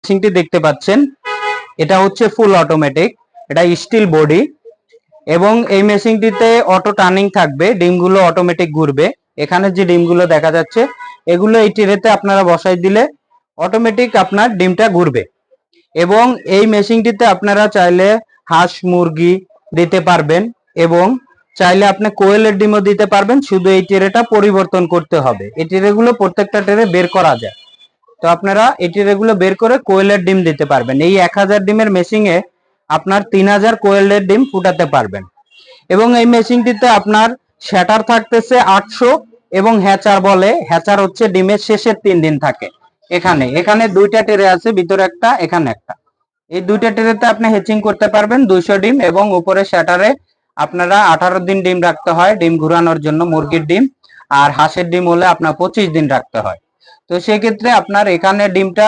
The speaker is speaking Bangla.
মেশিনটি দেখতে পাচ্ছেন এটা হচ্ছে ফুল অটোমেটিক, এটা স্টিল বডি এবং এই মেশিনটিতে অটো টার্নিং থাকবে, ডিমগুলো অটোমেটিক ঘুরবে। এখানে যে ডিমগুলো দেখা যাচ্ছে এগুলো এই ট্রেতে আপনারা বসাই দিলে অটোমেটিক আপনার ডিমটা ঘুরবে। এবং এই মেশিনটিতে আপনারা চাইলে হাঁস মুরগি দিতে পারবেন এবং চাইলে আপনি কোয়েলের ডিমও দিতে পারবেন, শুধু এই ট্রেটা পরিবর্তন করতে হবে। এই ট্রেগুলো প্রত্যেকটা ট্রে বের করা যায়, তো আপনারা এই ট্রেগুলো বের করে কোয়েলের ডিম দিতে পারবেন। এই 1000 ডিমের মেশিনে আপনার 3000 কোয়েলের ডিম ফুটাতে পারবেন। এবং এই মেশিনটিতে আপনার শ্যাটার থাকতেছে 800 এবং হ্যাচার বলে, হ্যাচার হচ্ছে ডিমের শেষের 3 দিন থাকে। এখানে এখানে দুইটা ট্রে আছে, ভিতরে একটা এখানে একটা, এই দুইটা ট্রেতে আপনি হ্যাচিং করতে পারবেন 200 ডিম। এবং উপরে শ্যাটারে আপনারা 18 দিন ডিম রাখতে হয় ডিম ঘুরানোর জন্য মুরগির ডিম, আর হাঁসের ডিম হলে আপনার 25 দিন রাখতে হয়। তো সেক্ষেত্রে আপনার এখানে ডিমটা